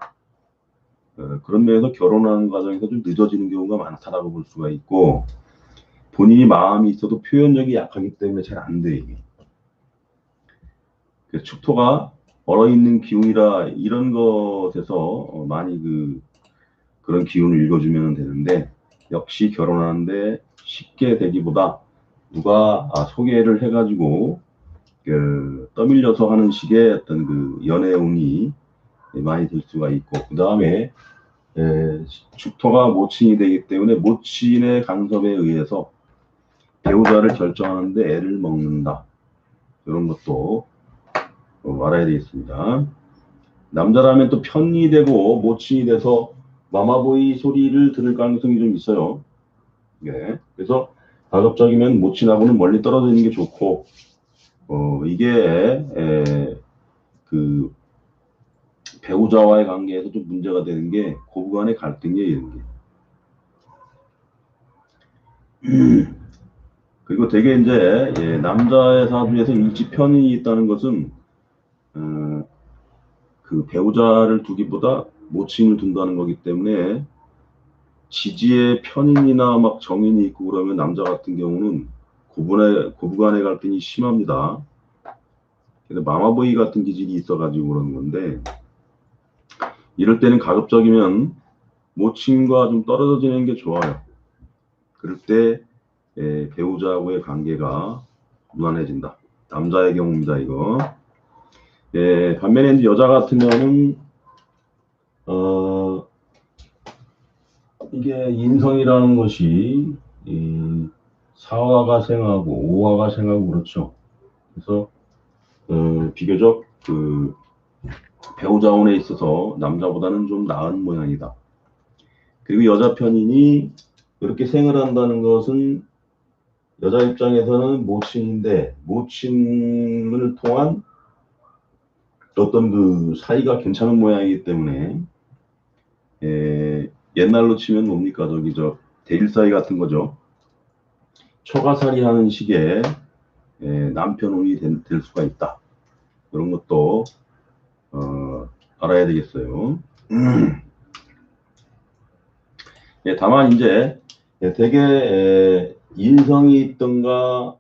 그런 면에서 결혼하는 과정에서 좀 늦어지는 경우가 많다라고 볼 수가 있고 본인이 마음이 있어도 표현력이 약하기 때문에 잘 안 돼. 이게. 축토가 얼어있는 기운이라 이런 것에서 많이 그런 기운을 읽어주면 되는데 역시 결혼하는데 쉽게 되기보다 누가 소개를 해가지고 떠밀려서 하는 식의 어떤 그 연애운이 많이 들 수가 있고 그 다음에 축토가 모친이 되기 때문에 모친의 간섭에 의해서 배우자를 결정하는데 애를 먹는다. 이런 것도 알아야 되겠습니다. 남자라면 또 편이 되고 모친이 돼서 마마보이 소리를 들을 가능성이 좀 있어요. 네. 그래서 가급적이면 모친하고는 멀리 떨어져 있는 게 좋고 이게 그 배우자와의 관계에서 좀 문제가 되는 게 고부간의 갈등이에요. 이런 게. 그리고 되게 이제 남자의 사주에서 일지 편인이 있다는 것은 그 배우자를 두기보다 모친을 둔다는 거기 때문에 지지의 편인이나 막 정인이 있고 그러면 남자 같은 경우는 고부간의 갈등이 심합니다. 근데 마마보이 같은 기질이 있어가지고 그러는 건데 이럴 때는 가급적이면 모친과 좀 떨어져 지내는 게 좋아요. 그럴 때 배우자하고의 관계가 무난해진다. 남자의 경우입니다, 이거. 반면에 이제 여자 같은 경우는 이게 인성이라는 것이 사화가 생하고 오화가 생하고 그렇죠. 그래서 비교적 그 배우자운에 있어서 남자보다는 좀 나은 모양이다. 그리고 여자 편인이 이렇게 생을 한다는 것은 여자 입장에서는 모친인데 모친을 통한 어떤 그 사이가 괜찮은 모양이기 때문에 옛날로 치면 뭡니까 저기 저 대일 사이 같은 거죠. 초가살이 하는 식의 남편운이 될 수가 있다. 이런 것도 알아야 되겠어요. 다만 이제 되게 인성이 있든가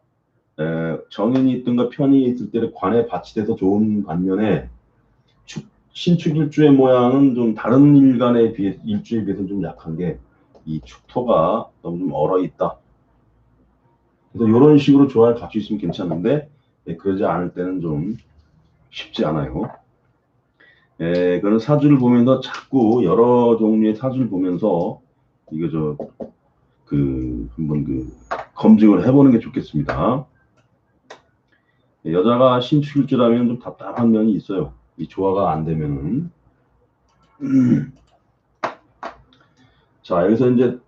정인이 있든가 편이 있을 때 관에 받치돼서 좋은 반면에 신축일주의 모양은 좀 다른 일주에 비해서 좀 약한 게 이 축토가 너무 좀 얼어있다. 그래서 이런 식으로 조화를 갖출 수 있으면 괜찮은데 그러지 않을 때는 좀 쉽지 않아요. 그런 사주를 보면서 자꾸 여러 종류의 사주를 보면서 이거 한번 검증을 해보는 게 좋겠습니다. 여자가 신축일주라면 좀 답답한 면이 있어요. 이 조화가 안 되면은. 자, 여기서 이제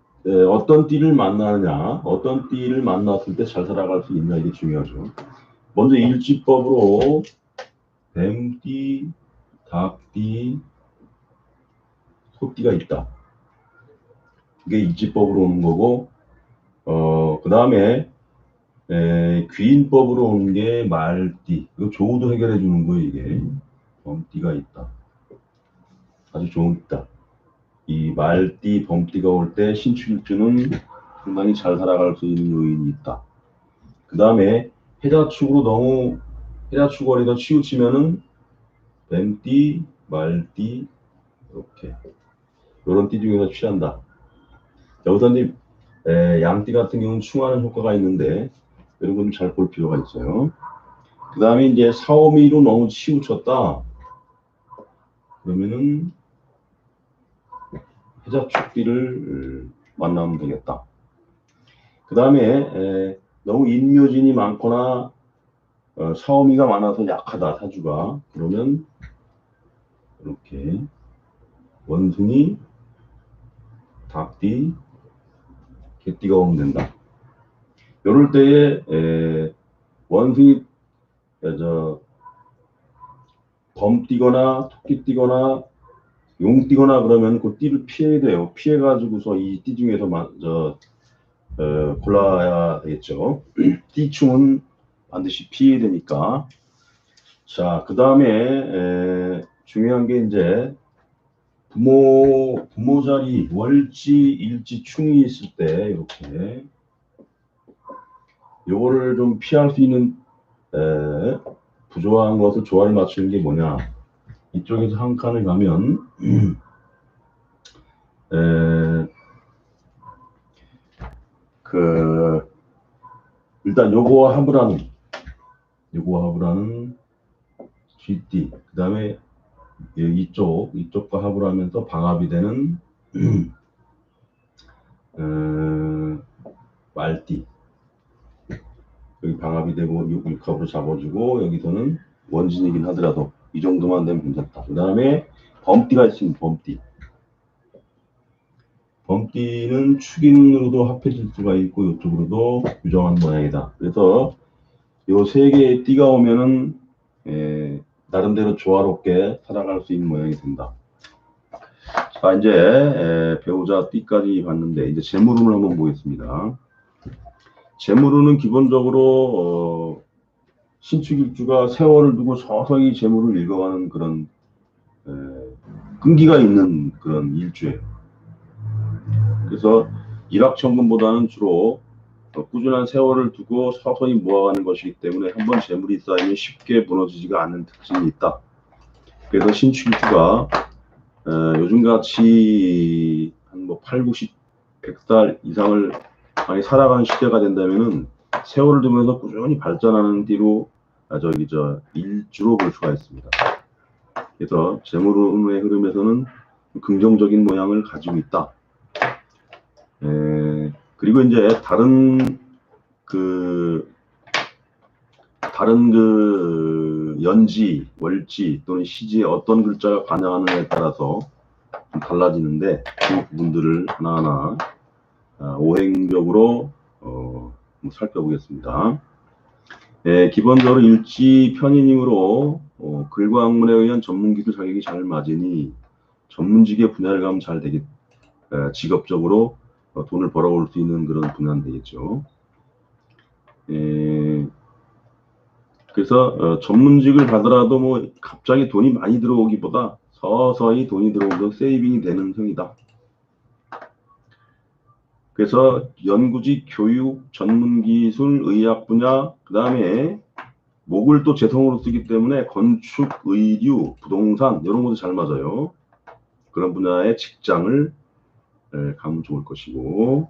어떤 띠를 만나느냐, 어떤 띠를 만났을 때 잘 살아갈 수 있냐, 이게 중요하죠. 먼저 일지법으로 뱀띠, 닭띠, 소띠가 있다. 이게 일지법으로 오는 거고, 그 다음에 귀인법으로 온 게 말띠. 이거 조우도 해결해 주는 거예요, 이게. 범띠가 있다. 아주 좋다. 이 말띠, 범띠가 올 때 신축일주는 상당히 잘 살아갈 수 있는 요인이 있다. 그 다음에 해자축으로 너무 해자축월에다 치우치면은 뱀띠, 말띠 이렇게 이런 띠 중에서 취한다. 여기서 이제 양띠 같은 경우는 충하는 효과가 있는데 이런 건 잘 볼 필요가 있어요. 그 다음에 이제 사오미로 너무 치우쳤다. 그러면은 해자축띠를 만나면 되겠다. 그 다음에 너무 인묘진이 많거나 사오미가 많아서 약하다 사주가. 그러면 이렇게 원숭이, 닭띠, 개띠가 오면 된다. 이럴 때에 원숭이 범띠거나 토끼띠거나 용띠거나 그러면 그 띠를 피해야 돼요. 피해가지고서 이 띠 중에서 골라야 되겠죠. 띠충은 반드시 피해야 되니까. 자, 그 다음에 중요한 게 이제 부모 자리 월지 일지 충이 있을 때 이렇게 요거를 좀 피할 수 있는 부조한 것을 조화를 맞추는 게 뭐냐. 이쪽에서 한 칸을 가면 일단 요거와 합을 하는 GT, 그 다음에 이쪽과 합을 하면서 방합이 되는 말띠. 여기 방합이 되고 6합으로 잡아주고 여기서는 원진이긴 하더라도 이 정도만 되면 괜찮다. 그 다음에 범띠가 있으면 범띠는 축인으로도 합해질 수가 있고 이쪽으로도 유정한 모양이다. 그래서 요 세 개의 띠가 오면은 나름대로 조화롭게 살아갈 수 있는 모양이 된다. 자, 이제 배우자 띠까지 봤는데 이제 재물운을 한번 보겠습니다. 재물운은 기본적으로 신축일주가 세월을 두고 서서히 재물을 읽어가는 그런 끈기가 있는 그런 일주예요. 그래서 일확천금보다는 주로 꾸준한 세월을 두고 서서히 모아가는 것이기 때문에 한번 재물이 쌓이면 쉽게 무너지지가 않는 특징이 있다. 그래서 신축일주가 요즘같이 한 8, 90, 100살 이상을 많이 살아가는 시대가 된다면은 세월을 두면서 꾸준히 발전하는 띠로 일주로 볼 수가 있습니다. 그래서 재물운의 흐름에서는 긍정적인 모양을 가지고 있다. 그리고 이제 다른 연지, 월지 또는 시지에 어떤 글자가 관여하느냐에 따라서 좀 달라지는데 그 부분들을 하나하나 오행적으로 살펴보겠습니다. 기본적으로 일지 편인이므로 글과 학문에 의한 전문기술 자격이 잘 맞으니 전문직의 분야를 가면 잘 되겠, 직업적으로 돈을 벌어올 수 있는 그런 분야는 되겠죠. 그래서 전문직을 가더라도 뭐 갑자기 돈이 많이 들어오기보다 서서히 돈이 들어오면서 세이빙이 되는 형이다. 그래서 연구직, 교육, 전문기술, 의학 분야, 그 다음에 목을 또 재성으로 쓰기 때문에 건축, 의류, 부동산 이런 것도 잘 맞아요. 그런 분야의 직장을 가면 좋을 것이고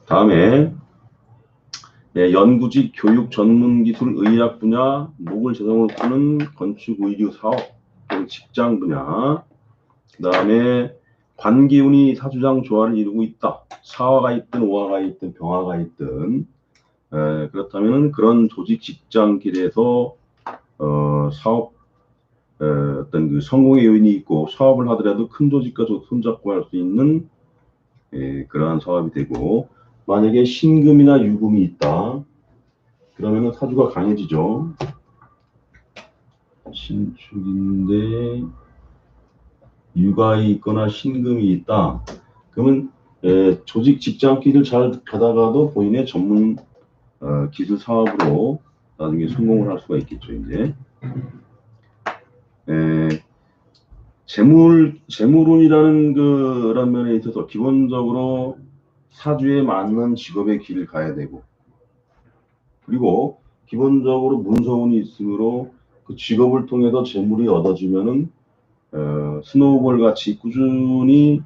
다음에 연구직, 교육, 전문기술, 의학 분야, 목을 재성으로 쓰는 건축, 의류, 사업, 직장 분야. 그 다음에 관기운이 사주장 조화를 이루고 있다. 사화가 있든 오화가 있든 병화가 있든 그렇다면 그런 조직 직장 길에서 사업 어떤 그 성공의 요인이 있고 사업을 하더라도 큰 조직과 손잡고 할 수 있는 그러한 사업이 되고 만약에 신금이나 유금이 있다. 그러면 사주가 강해지죠. 신축인데 육아이 있거나 신금이 있다. 그러면 조직 직장길을 잘 가다가도 본인의 전문 기술 사업으로 나중에 성공을 할 수가 있겠죠. 이제 재물운이라는 그런 면에 있어서 기본적으로 사주에 맞는 직업의 길을 가야 되고, 그리고 기본적으로 문서운이 있으므로 그 직업을 통해서 재물이 얻어지면은 스노우볼 같이 꾸준히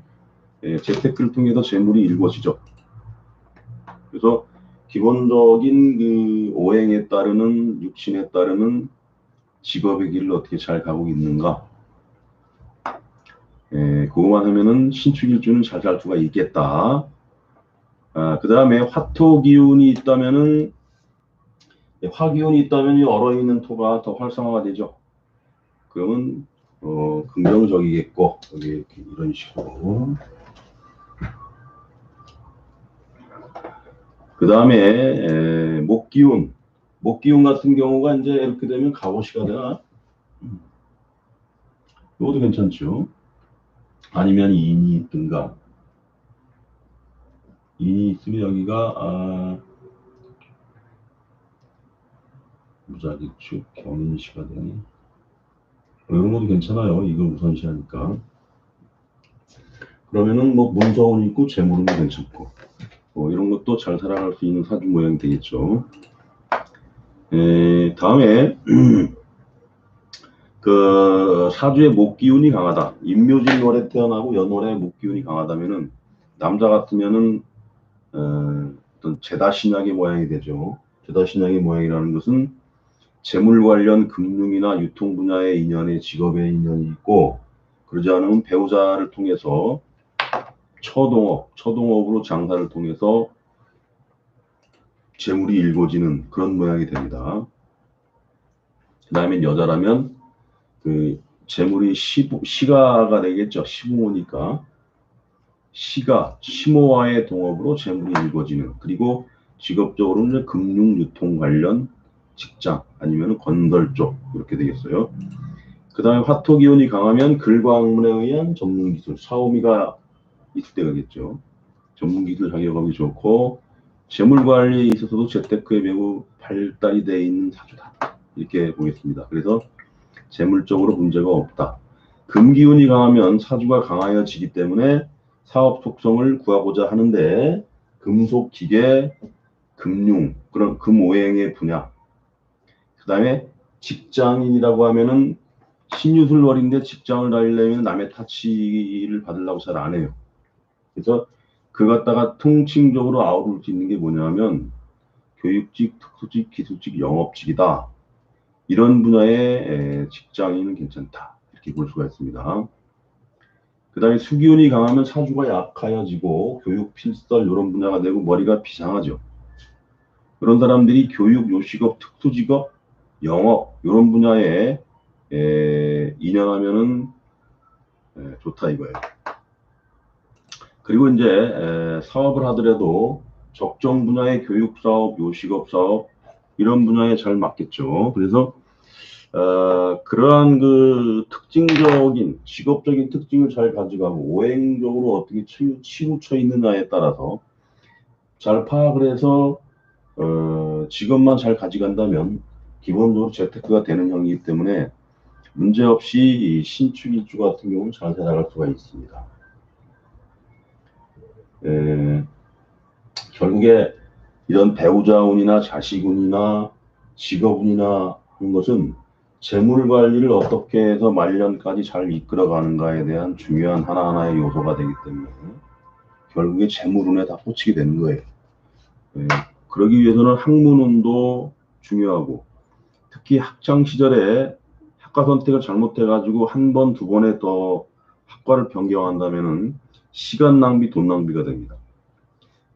재테크를 통해서 재물이 일궈지죠. 그래서 기본적인 그 오행에 따르는 육신에 따르는 직업의 길을 어떻게 잘 가고 있는가, 그거만 하면은 신축일주는 잘 갈 수가 있겠다. 그 다음에 화토 기운이 있다면은, 화기운이 있다면 이 얼어있는 토가 더 활성화가 되죠. 그러면 긍정적이겠고, 여기 이렇게 이런 식으로. 그 다음에 목기운, 목기운 같은 경우가 이제 이렇게 되면 갑오시가 되나? 이것도 괜찮죠. 아니면 인이 있든가. 인이 있으면 여기가 무자기축, 경인시가 되니. 이런 것도 괜찮아요. 이걸 우선시하니까. 그러면은 뭐 문서운 있고 재물운도 괜찮고, 이런 것도 잘 살아갈 수 있는 사주 모양이 되겠죠. 다음에 그 사주의 목기운이 강하다. 임묘진월에 태어나고 연월에 목기운이 강하다면은 남자 같으면은 어떤 제다신약의 모양이 되죠. 제다신약의 모양이라는 것은 재물 관련 금융이나 유통 분야의 인연에 직업의 인연이 있고, 그러지 않으면 배우자를 통해서 처동업으로 장사를 통해서 재물이 일궈지는 그런 모양이 됩니다. 그 다음에 여자라면 그 재물이 시가가 되겠죠. 시부모니까 시가, 시모와의 동업으로 재물이 일궈지는, 그리고 직업적으로는 금융 유통 관련 직장 아니면 건설 쪽 이렇게 되겠어요. 그 다음에 화토 기운이 강하면 글과 학문에 의한 전문 기술, 사오미가 있을 때가겠죠. 전문 기술 자격하기 좋고, 재물 관리에 있어서도 재테크에 매우 발달이 되어 있는 사주다. 이렇게 보겠습니다. 그래서 재물적으로 문제가 없다. 금기운이 강하면 사주가 강하여지기 때문에 사업 속성을 구하고자 하는데, 금속, 기계, 금융, 그런 금오행의 분야. 그 다음에 직장인이라고 하면은 신유술월인데 직장을 다니려면 남의 타치를 받으려고 잘 안 해요. 그래서 그 갖다가 통칭적으로 아우를 수 있는 게 뭐냐면 교육직, 특수직, 기술직, 영업직이다. 이런 분야의 직장인은 괜찮다. 이렇게 볼 수가 있습니다. 그 다음에 수기운이 강하면 사주가 약하여지고 교육, 필설 이런 분야가 되고 머리가 비상하죠. 그런 사람들이 교육, 요식업, 특수직업, 영업 이런 분야에 인연하면은 좋다 이거예요. 그리고 이제 사업을 하더라도 적정 분야의 교육 사업, 요식업 사업 이런 분야에 잘 맞겠죠. 그래서 그러한 그 특징적인 직업적인 특징을 잘 가져가고 오행적으로 어떻게 치우쳐 있느냐에 따라서 잘 파악을 해서 직업만 잘 가져간다면 기본적으로 재테크가 되는 형이기 때문에 문제없이 이 신축일주 같은 경우는 잘 살아갈 수가 있습니다. 결국에 이런 배우자운이나 자식운이나 직업운이나 하는 것은 재물 관리를 어떻게 해서 말년까지 잘 이끌어가는가에 대한 중요한 하나하나의 요소가 되기 때문에 결국에 재물운에 다 꽂히게 되는 거예요. 그러기 위해서는 학문운도 중요하고, 특히 학창 시절에 학과 선택을 잘못해가지고 한 번, 두 번에 더 학과를 변경한다면은 시간 낭비, 돈 낭비가 됩니다.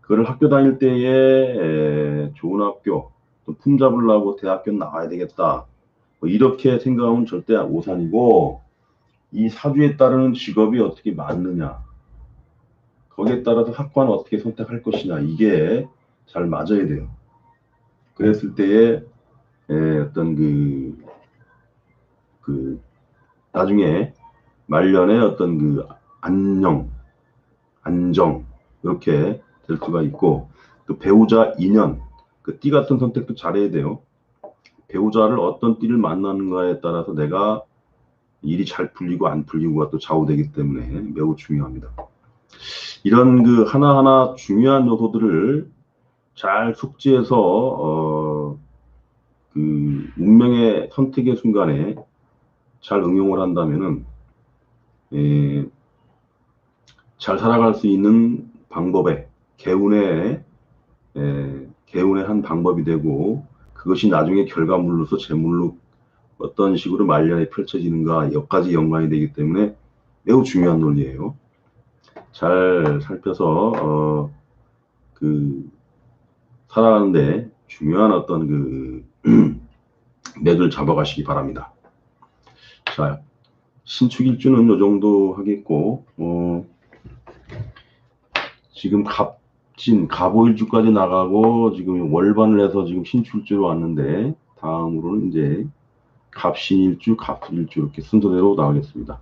그걸 학교 다닐 때에 좋은 학교, 품 잡으려고 대학교 나와야 되겠다. 뭐 이렇게 생각하면 절대 오산이고, 이 사주에 따르는 직업이 어떻게 맞느냐, 거기에 따라서 학과는 어떻게 선택할 것이냐, 이게 잘 맞아야 돼요. 그랬을 때에 어떤 나중에 말년의 어떤 그 안정 이렇게 될 수가 있고, 또 배우자 인연, 그 띠 같은 선택도 잘해야 돼요. 배우자를 어떤 띠를 만나는가에 따라서 내가 일이 잘 풀리고 안 풀리고가 또 좌우되기 때문에 매우 중요합니다. 이런 그 하나하나 중요한 요소들을 잘 숙지해서 그 운명의 선택의 순간에 잘 응용을 한다면은 잘 살아갈 수 있는 방법에 개운의 한 방법이 되고, 그것이 나중에 결과물로서 재물로 어떤 식으로 말년에 펼쳐지는가 여기까지 연관이 되기 때문에 매우 중요한 논리예요. 잘 살펴서 그 살아가는데 중요한 어떤 그 맥을 잡아가시기 바랍니다. 자, 신축일주는 요 정도 하겠고, 지금 갑오일주까지 나가고 지금 월반을 해서 지금 신축일주로 왔는데, 다음으로는 이제 갑신일주, 갑술일주 이렇게 순서대로 나가겠습니다.